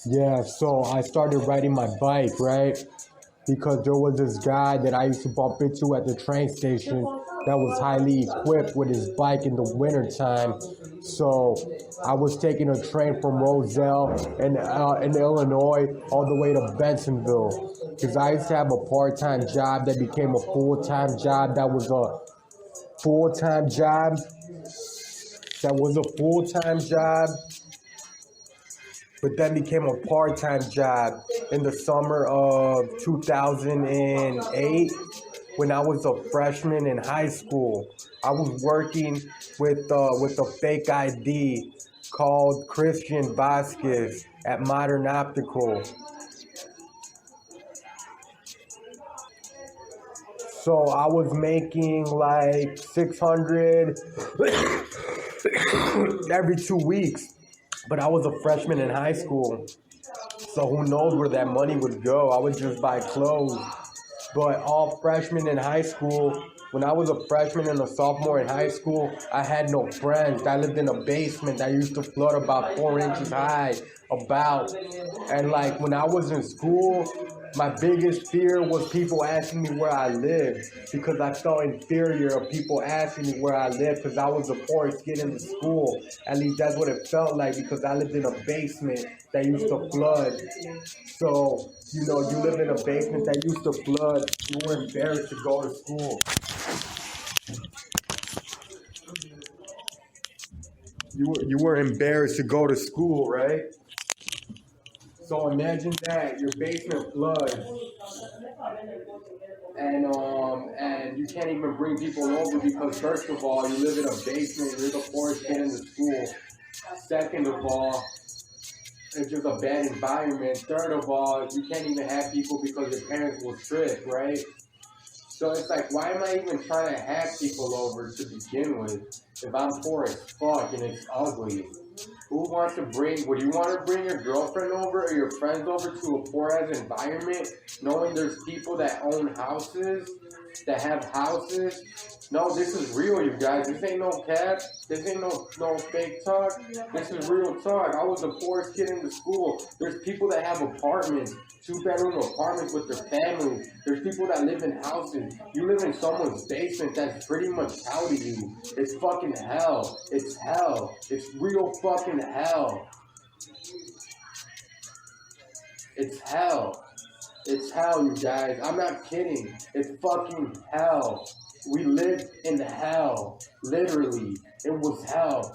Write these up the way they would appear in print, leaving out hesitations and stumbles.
Yeah, so I started riding my bike, right? Because there was this guy that I used to bump into at the train station that was highly equipped with his bike in the wintertime. So I was taking a train from Roselle in Illinois all the way to Bensonville. Because I used to have a part-time job that became a full-time job that was a full-time job that was a full-time job but then became a part-time job in the summer of 2008 when I was a freshman in high school. I was working with a fake ID called Christian Vasquez at Modern Optical. So I was making like 600 every 2 weeks, but I was a freshman in high school. So who knows where that money would go? I would just buy clothes. But all freshmen in high school, when I was a freshman and a sophomore in high school, I had no friends. I lived in a basement that used to flood about 4 inches high, about. And like when I was in school, my biggest fear was people asking me where I lived because I felt inferior of people asking me where I lived because I was the poorest kid in the school. At least that's what it felt like because I lived in a basement that used to flood. So, you live in a basement that used to flood. You were embarrassed to go to school. You were embarrassed to go to school, right? So imagine that your basement floods, and you can't even bring people over because first of all, you live in a basement. You're the poorest kid in the school. Second of all, it's just a bad environment. Third of all, you can't even have people because your parents will trip, right? So it's like, why am I even trying to have people over to begin with if I'm poor as fuck and it's ugly? Who wants to bring, would you want to bring your girlfriend over or your friends over to a poor ass environment knowing there's people that own houses, that have houses? No, this is real, you guys. This ain't no cap. This ain't no fake talk. This is real talk. I was the poorest kid in the school. There's people that have apartments, two-bedroom apartments with their families. There's people that live in houses. You live in someone's basement, that's pretty much hell to you. It's fucking hell. It's hell. It's real fucking hell. It's hell. It's hell, you guys. I'm not kidding. It's fucking hell. We lived in hell. Literally. It was hell.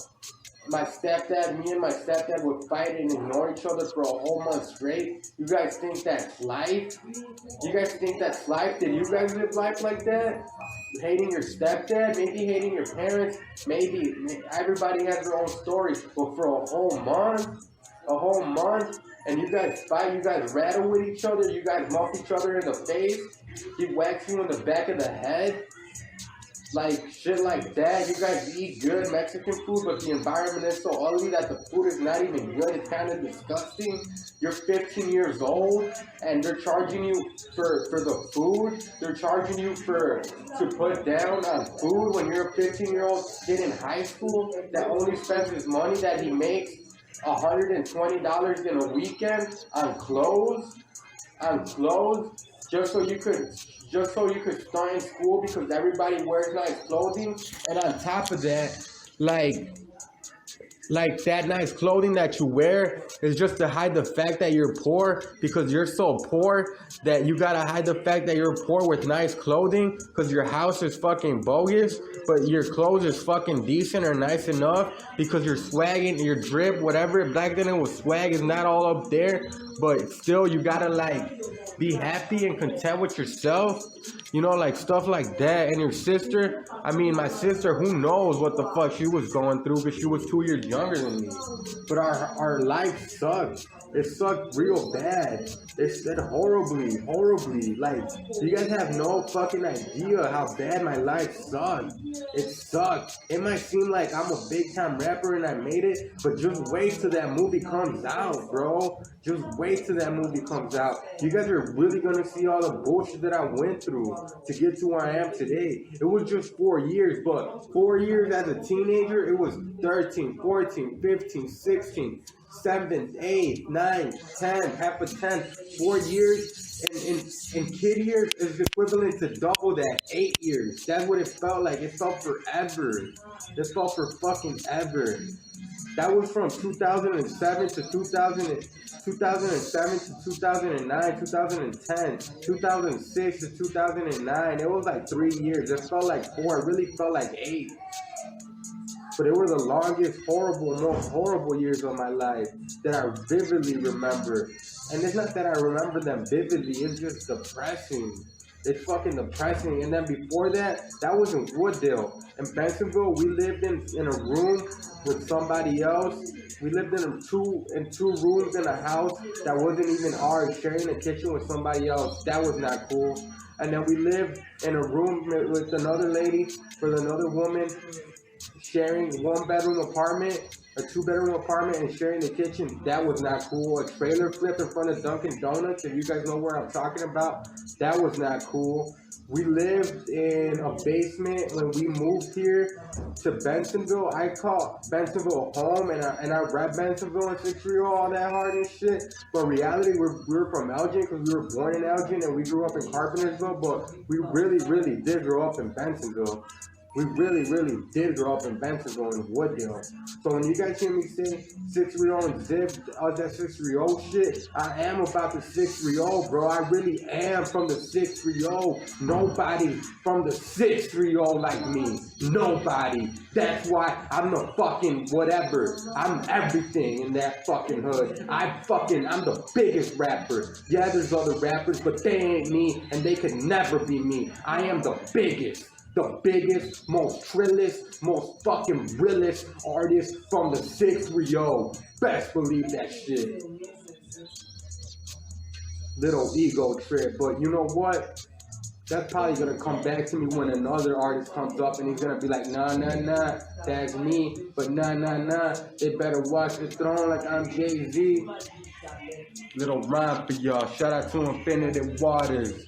Me and my stepdad would fight and ignore each other for a whole month straight. You guys think that's life? You guys think that's life? Did you guys live life like that? Hating your stepdad, maybe hating your parents, maybe everybody has their own story, but for a whole month, and you guys fight, you guys rattle with each other, you guys muff each other in the face, he whacks you in the back of the head, like shit like that. You guys eat good Mexican food, but the environment is so ugly that the food is not even good. It's kind of disgusting. You're 15 years old and they're charging you for the food. They're charging you to put down on food when you're a 15-year-old kid in high school that only spends his money that he makes $120 in a weekend on clothes, just so you could start in school because everybody wears nice clothing, and on top of that, like that nice clothing that you wear is just to hide the fact that you're poor because you're so poor that you gotta hide the fact that you're poor with nice clothing because your house is fucking bogus, but your clothes is fucking decent or nice enough because you're swagging, your drip, whatever. Back then it was swag, is not all up there, but still you gotta like be happy and content with yourself. Like stuff like that. And your sister, I mean, my sister, who knows what the fuck she was going through because she was 2 years younger than me. But our life sucked. It sucked real bad. It said horribly. Like, you guys have no fucking idea how bad my life sucked. It sucked. It might seem like I'm a big time rapper and I made it, but just wait till that movie comes out, bro. Just wait till that movie comes out. You guys are really gonna see all the bullshit that I went through. to get to where I am today. It was just 4 years, but 4 years as a teenager, it was 13, 14, 15, 16, 7, 8, 9, 10, half a 10. 4 years in kid years is equivalent to double that, 8 years. That's what it felt like. It felt forever. It felt for fucking ever. That was from 2007 to 2000, 2007 to 2009, 2010, 2006 to 2009. It was like 3 years. It felt like 4. It really felt like 8. But it were the longest, most horrible years of my life that I vividly remember. And it's not that I remember them vividly, it's just depressing. It's fucking depressing. And then before that, that was in Wooddale. In Bensenville, we lived in a room with somebody else. We lived in two rooms in a house that wasn't even ours, sharing a kitchen with somebody else. That was not cool. And then we lived in a room with another lady, with another woman, sharing 1-bedroom apartment, a 2-bedroom apartment, and sharing the kitchen. That was not cool. A trailer flip in front of Dunkin' Donuts, if you guys know where I'm talking about, that was not cool. We lived in a basement when we moved here to Bensenville. I call Bensenville home, and I rep Bensenville and 630 all that hard and shit. But in reality, we're from Elgin because we were born in Elgin and we grew up in Carpentersville, but we really did grow up in Bensenville. We really did grow up in Bensenville and Wooddale. So when you guys hear me say 630 and Zip, all that 630 shit, I am about the 630, bro. I really am from the 630. Nobody from the 630 like me. Nobody. That's why I'm the fucking whatever. I'm everything in that fucking hood. I'm the biggest rapper. Yeah, there's other rappers, but they ain't me, and they could never be me. I am the biggest. The biggest, most trillest, most fucking realest artist from the 630. Best believe that shit. Little ego trip, but you know what? That's probably gonna come back to me when another artist comes up and he's gonna be like, nah, that's me. But nah, they better watch the throne like I'm Jay-Z. Little rhyme for y'all. Shout out to Infinity Waters.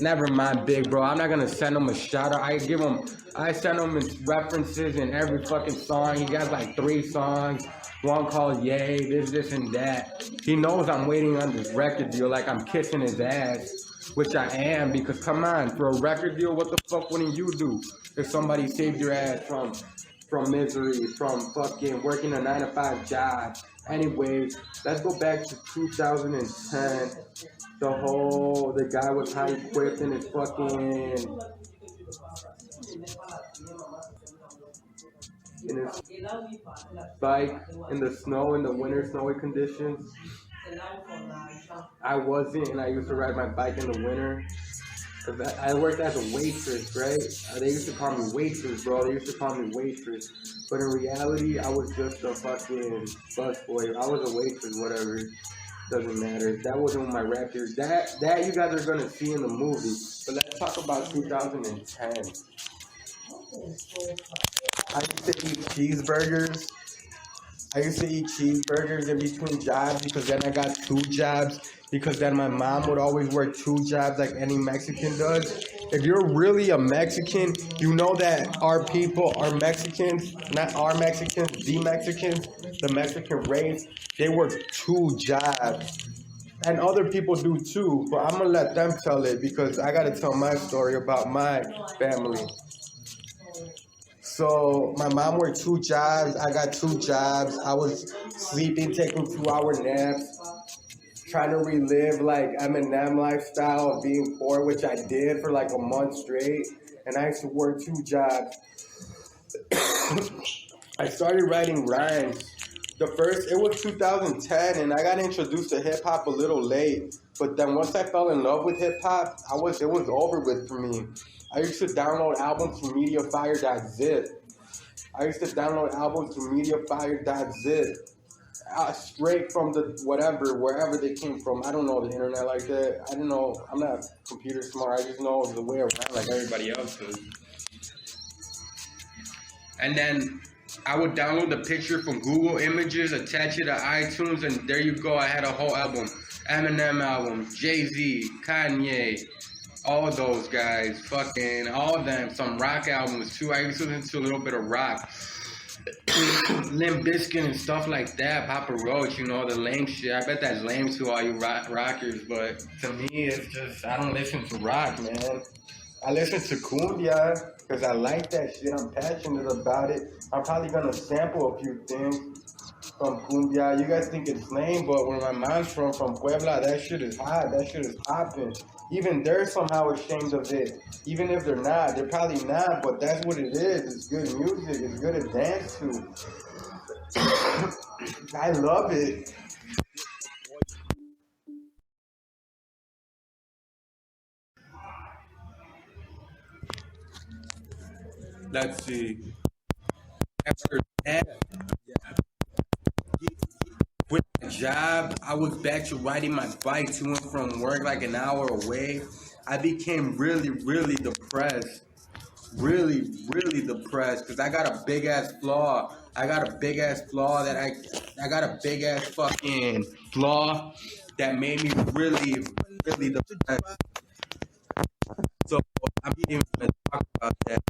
Never mind, big bro. I'm not gonna send him a shout out. I send him references in every fucking song. He got like 3 songs. One called Yay, this and that. He knows I'm waiting on this record deal like I'm kissing his ass, which I am, because come on, for a record deal, what the fuck wouldn't you do if somebody saved your ass from misery, from fucking working a 9-to-5 job? Anyways, let's go back to 2010. The guy was high equipped in his fucking, in his bike in the snow, in the winter snowy conditions. I wasn't, and I used to ride my bike in the winter. I worked as a waitress, right? They used to call me waitress, bro. They used to call me waitress. But in reality, I was just a fucking busboy. I was a waitress, whatever. Doesn't matter. That wasn't my record. That you guys are gonna see in the movie. But let's talk about 2010. I used to eat cheeseburgers. In between jobs because then I got 2 jobs. Because then my mom would always work 2 jobs like any Mexican does. If you're really a Mexican, you know that our people are Mexicans, not our Mexicans, the Mexicans, the Mexican race. They work 2 jobs. And other people do too, but I'm gonna let them tell it because I gotta tell my story about my family. So my mom worked 2 jobs, I got 2 jobs. I was sleeping, taking 2-hour naps, trying to relive like Eminem lifestyle of being poor, which I did for like a month straight. And I used to work 2 jobs. I started writing rhymes. It was 2010, and I got introduced to hip hop a little late. But then once I fell in love with hip hop, it was over with for me. I used to download albums from Mediafire.zip. Straight from the wherever they came from. I don't know the internet like that. I don't know. I'm not computer smart. I just know the way around like everybody else does. And then I would download the picture from Google Images, attach it to iTunes, and there you go. I had a whole album. Eminem album, Jay-Z, Kanye, all those guys, fucking all of them. Some rock albums too. I used to listen to a little bit of rock. Limp Bizkit and stuff like that, Papa Roach, you know, the lame shit. I bet that's lame to all you rockers, but to me, it's just, I don't listen to rock, man. I listen to cumbia because I like that shit. I'm passionate about it. I'm probably gonna sample a few things from cumbia. You guys think it's lame, but where my mom's from Puebla, that shit is hot. That shit is popping. Even they're somehow ashamed of it. Even if they're not, they're probably not, but that's what it is. It's good music. It's good to dance to. I love it. Let's see. After that, with my job, I was back to riding my bike to and from work like an hour away. I became really, really depressed. Really depressed because I got a big ass flaw. I got a big ass flaw that I got a big ass fucking flaw that made me really depressed. So I'm not even gonna talk about that.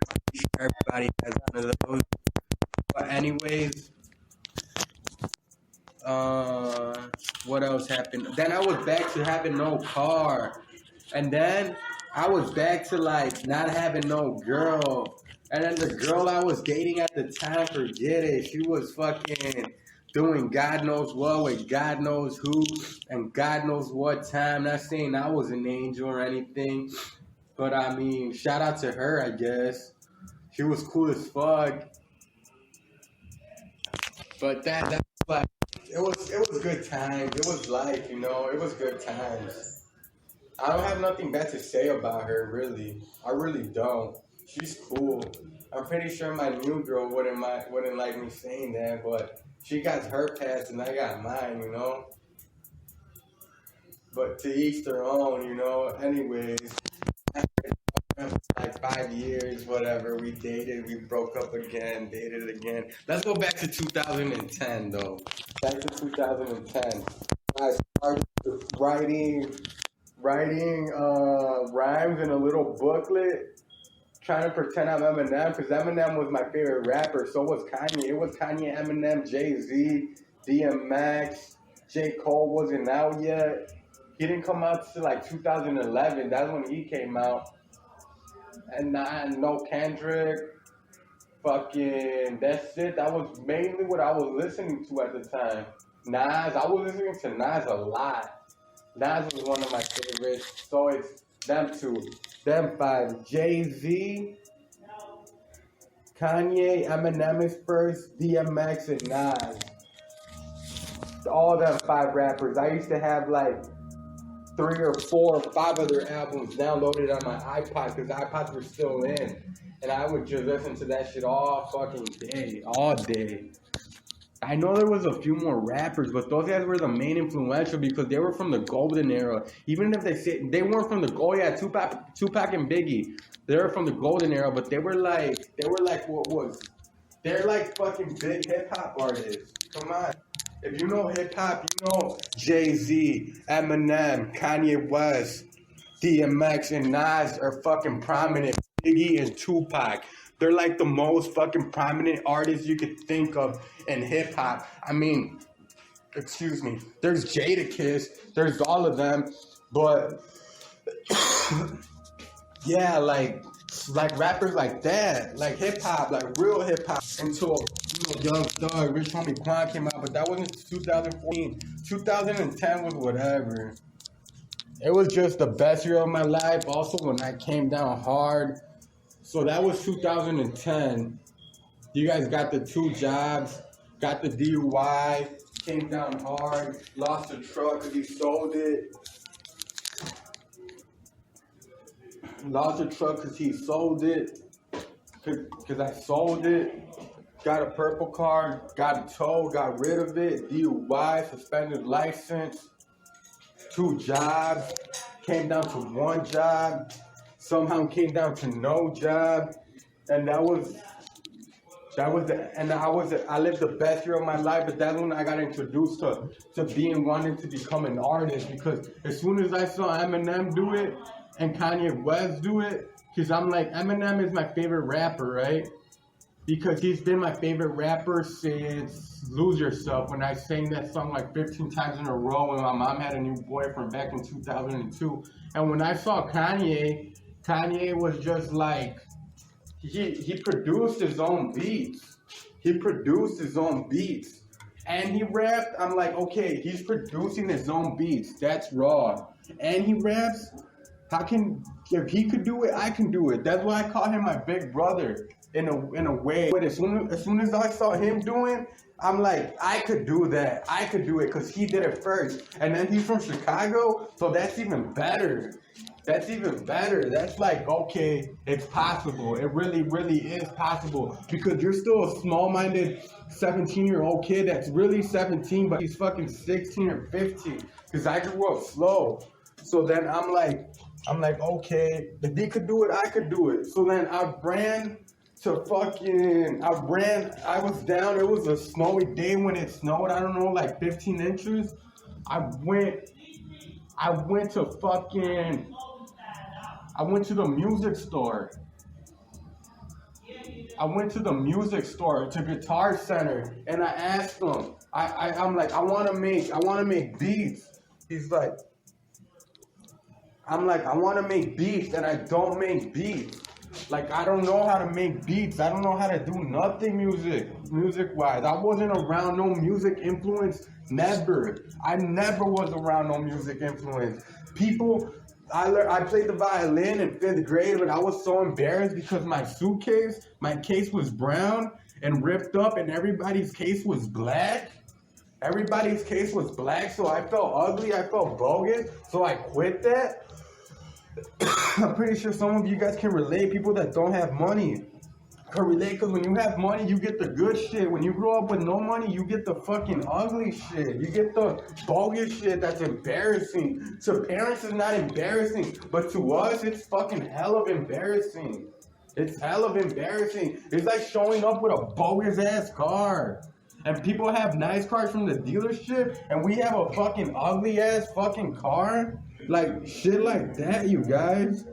I'm sure everybody has one of those. But anyways, what else happened? Then I was back to having no car. And then I was back to like not having no girl. And then the girl I was dating at the time, forget it. She was fucking doing God knows what with God knows who and God knows what time. Not saying I was an angel or anything. But I mean, shout out to her, I guess. She was cool as fuck. But that's like it was good times. It was life, you know. It was good times. I don't have nothing bad to say about her, really. I really don't. She's cool. I'm pretty sure my new girl wouldn't like me saying that, but she got her past and I got mine, you know. But to each their own, you know. Anyways, after like 5 years, whatever, we dated, we broke up again, dated again. Let's go back to 2010, though. Back to 2010. I started writing rhymes in a little booklet, trying to pretend I'm Eminem, because Eminem was my favorite rapper. So was Kanye. It was Kanye, Eminem, Jay-Z, DMX. J. Cole wasn't out yet. He didn't come out till like 2011. That's when he came out. And no Kendrick. Fucking, that's it. That was mainly what I was listening to at the time. Nas, I was listening to Nas a lot. Nas was one of my favorites. So it's them two, them five. Jay-Z, Kanye, Eminem is first, DMX, and Nas. All them five rappers. I used to have like 3 or 4 or 5 of their albums downloaded on my iPod because iPods were still in. And I would just listen to that shit all fucking day, all day. I know there was a few more rappers, but those guys were the main influential because they were from the golden era. Even if they say they weren't from the Tupac and Biggie, they were from the golden era, but they were like what was? They're like fucking big hip hop artists. Come on. If you know hip hop, you know Jay-Z, Eminem, Kanye West, DMX, and Nas are fucking prominent. Biggie and Tupac. They're like the most fucking prominent artists you could think of in hip hop. I mean, excuse me. There's Jadakiss. There's all of them. But yeah, like rappers like that, like hip hop, like real hip hop. Until Young Thug, Rich Homie Quan came out, but that wasn't 2014. 2010 was whatever. It was just the best year of my life. Also, when I came down hard. So that was 2010. You guys got the 2 jobs, got the DUI, came down hard, lost the truck because he sold it. Lost the truck because he sold it, because I sold it. Got a purple car, got a tow, got rid of it. DUI, suspended license, 2 jobs, came down to 1 job. Somehow came down to no job, and that was I lived the best year of my life, but that's when I got introduced to being wanting to become an artist, because as soon as I saw Eminem do it and Kanye West do it, because I'm like, Eminem is my favorite rapper, right? Because he's been my favorite rapper since Lose Yourself, when I sang that song like 15 times in a row when my mom had a new boyfriend back in 2002. And when I saw Kanye was just like, he produced his own beats. And he rapped. I'm like, okay, he's producing his own beats. That's raw. And he raps. If he could do it, I can do it. That's why I call him my big brother in a way. But as soon as I saw him doing, I'm like, I could do that. I could do it because he did it first. And then he's from Chicago, so that's even better. That's like, okay, it's possible. It really, really is possible. Because you're still a small-minded 17-year-old kid that's really 17, but he's fucking 16 or 15. Because I grew up slow. So then I'm like, okay, if he could do it, I could do it. So then I was down. It was a snowy day when it snowed, I don't know, like 15 inches. I went to the music store. To Guitar Center, and I asked him. I'm like, I want to make beats. He's like, I want to make beats, and I don't make beats. Like, I don't know how to make beats. I don't know how to do nothing music-wise. I wasn't around no music influence, never. I never was around no music influence. I played the violin in 5th grade, but I was so embarrassed because my case was brown and ripped up, and everybody's case was black. So I felt ugly, I felt bogus, so I quit that. I'm pretty sure some of you guys can relate. People that don't have money can relate, because when you have money, you get the good shit. When you grow up with no money, you get the fucking ugly shit. You get the bogus shit that's embarrassing. To parents, it's not embarrassing, but to us, it's fucking hell of embarrassing. It's like showing up with a bogus ass car. And people have nice cars from the dealership, and we have a fucking ugly ass fucking car. Like, shit like that, you guys.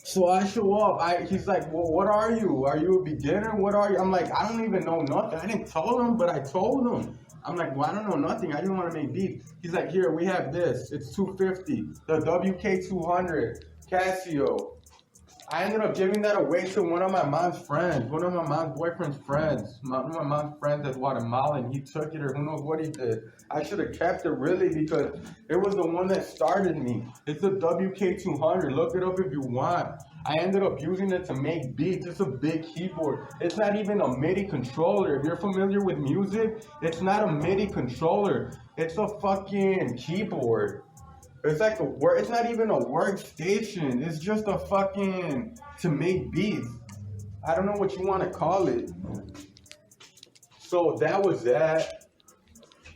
So I show up. He's like, well, what are you? Are you a beginner? What are you? I'm like, I don't even know nothing. I didn't tell him, but I told him. I'm like, well, I don't know nothing. I didn't want to make beats. He's like, here, we have this. It's $250. The WK200 Casio. I ended up giving that away to one of my mom's friends, one of my mom's boyfriend's friends. One of my mom's friends is Guatemalan. He took it, or who knows what he did. I should have kept it, really, because it was the one that started me. It's the WK200. Look it up if you want. I ended up using it to make beats. It's a big keyboard. It's not even a MIDI controller. If you're familiar with music, it's not a MIDI controller. It's a fucking keyboard. It's like it's not even a workstation. It's just a fucking, to make beats. I don't know what you want to call it. So that was that.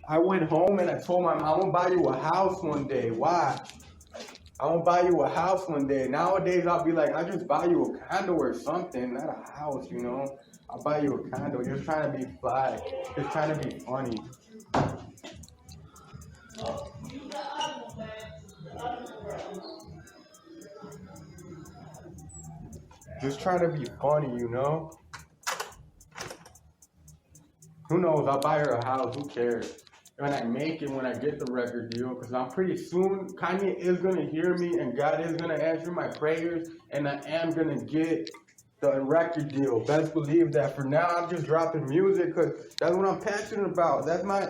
I went home and I told my mom, I'm gonna buy you a house one day. Why? I'm gonna buy you a house one day. Nowadays, I'll be like, I'll just buy you a condo or something, not a house, you know? I'll buy you a condo. You're trying to be fly. You're trying to be funny. Just trying to be funny, you know? Who knows? I'll buy her a house. Who cares? When I make it, when I get the record deal, because I'm pretty soon, Kanye is going to hear me, and God is going to answer my prayers, and I am going to get the record deal. Best believe that. For now, I'm just dropping music, because that's what I'm passionate about. That's my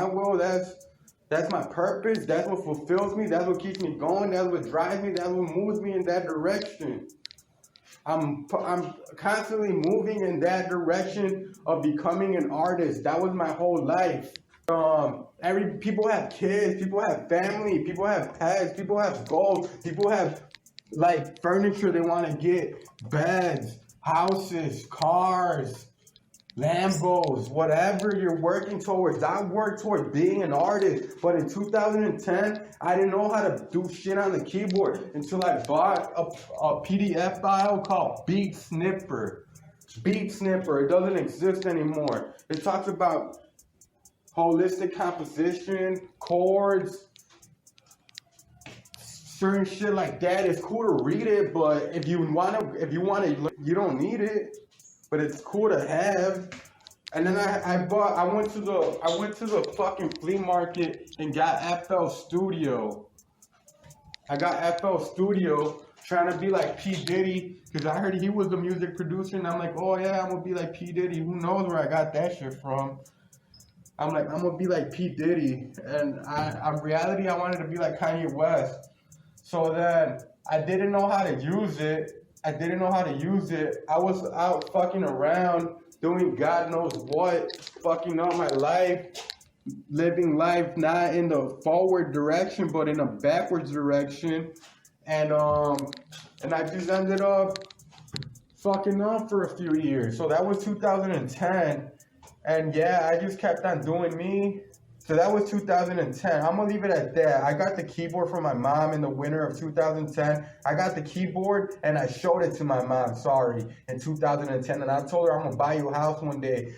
will. That's my purpose. That's what fulfills me. That's what keeps me going. That's what drives me. That's what moves me in that direction. I'm constantly moving in that direction of becoming an artist. That was my whole life. People have kids. People have family. People have pets. People have goals. People have like furniture they want to get, beds, houses, cars. Lambos, whatever you're working towards. I worked toward being an artist, but in 2010, I didn't know how to do shit on the keyboard until I bought a PDF file called Beat Snipper. Beat Snipper, it doesn't exist anymore. It talks about holistic composition, chords, certain shit like that. It's cool to read it, but if you wanna, you don't need it. But it's cool to have. And then I went to the fucking flea market and got FL Studio. I got FL Studio trying to be like P. Diddy, because I heard he was the music producer, and I'm like, oh yeah, I'm gonna be like P. Diddy. Who knows where I got that shit from? I'm like, I'm gonna be like P. Diddy. And in reality, I wanted to be like Kanye West. So then I didn't know how to use it. I was out fucking around, doing God knows what, fucking up my life, living life not in the forward direction, but in a backwards direction. And I just ended up fucking up for a few years. So that was 2010. And yeah, I just kept on doing me. So that was 2010. I'm gonna leave it at that. I got the keyboard from my mom in the winter of 2010. I got the keyboard and I showed it to my mom, in 2010. And I told her I'm gonna buy you a house one day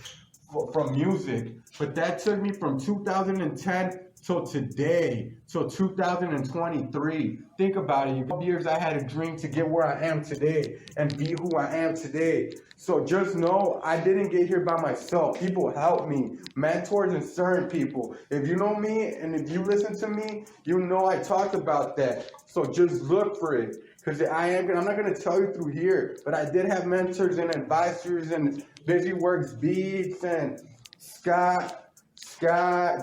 from music. But that took me from 2010 till today, till 2023. Think about it. Years I had a dream to get where I am today and be who I am today. So just know I didn't get here by myself. People helped me, mentors and certain people. If you know me and if you listen to me, you know I talked about that. So just look for it. Because I'm not going to tell you through here, but I did have mentors and advisors and Busy Works Beats and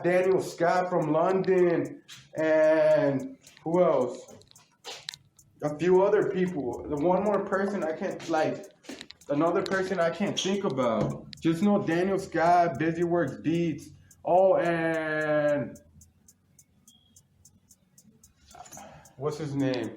Daniel Scott from London, and who else? A few other people. The one more person another person I can't think about. Just know Daniel Scott, Busy Works Beats. Oh, and what's his name?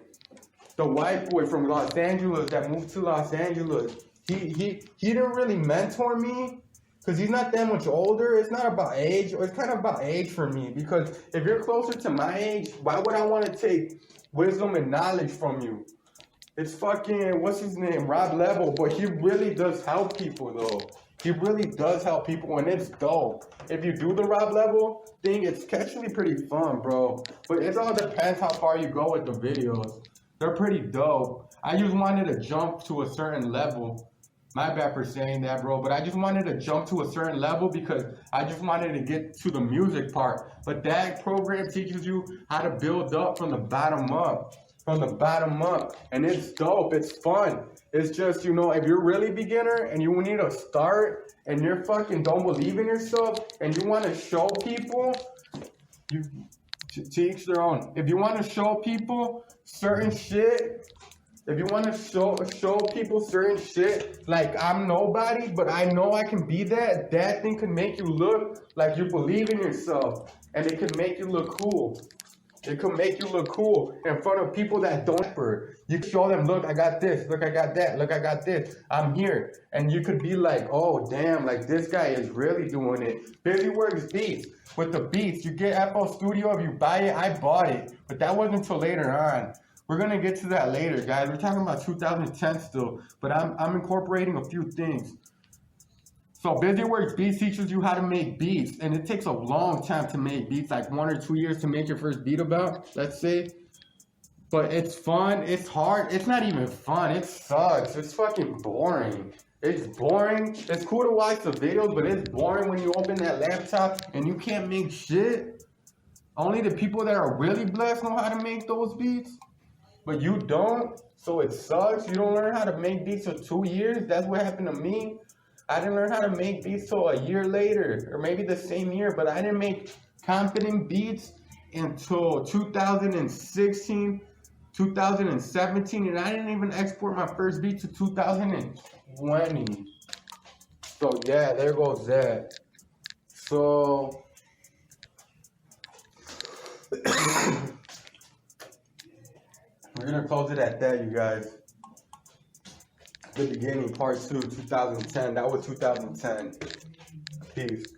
The white boy from Los Angeles that moved to Los Angeles. He didn't really mentor me. Because he's not that much older. It's not about age. It's kind of about age for me. Because if you're closer to my age, why would I want to take wisdom and knowledge from you? It's fucking, what's his name? Rob Level. But he really does help people, though. He really does help people, and it's dope. If you do the Rob Level thing, it's actually pretty fun, bro. But it all depends how far you go with the videos. They're pretty dope. I just wanted to jump to a certain level. My bad for saying that, bro, but I just wanted to jump to a certain level because I just wanted to get to the music part. But that program teaches you how to build up from the bottom up. And it's dope. It's fun. It's just, if you're really beginner and you need to start and you're fucking don't believe in yourself and you want to show people, you to each their own. If you want to show people certain shit, if you want to show people certain shit, like I'm nobody, but I know I can be that thing can make you look like you believe in yourself. And it can make you look cool. It can make you look cool in front of people that don't. You can show them, look, I got this. Look, I got that. Look, I got this. I'm here. And you could be like, oh, damn, like this guy is really doing it. Busy Works Beats. With the beats, you get FL Studio. If you buy it, I bought it. But that wasn't until later on. We're going to get to that later, guys. We're talking about 2010 still, but I'm incorporating a few things. So Busy Works Beats teaches you how to make beats, and it takes a long time to make beats, like 1 or 2 years to make your first beat about, let's say. But it's fun. It's hard. It's not even fun. It sucks. It's fucking boring. It's boring. It's cool to watch the videos, but it's boring when you open that laptop and you can't make shit. Only the people that are really blessed know how to make those beats. But you don't, so it sucks. You don't learn how to make beats for 2 years. That's what happened to me. I didn't learn how to make beats till a year later, or maybe the same year, but I didn't make confident beats until 2016, 2017, and I didn't even export my first beat to 2020. So yeah, there goes that. So we're gonna close it at that, you guys. The Beginning Part 2, 2010. That was 2010. Peace.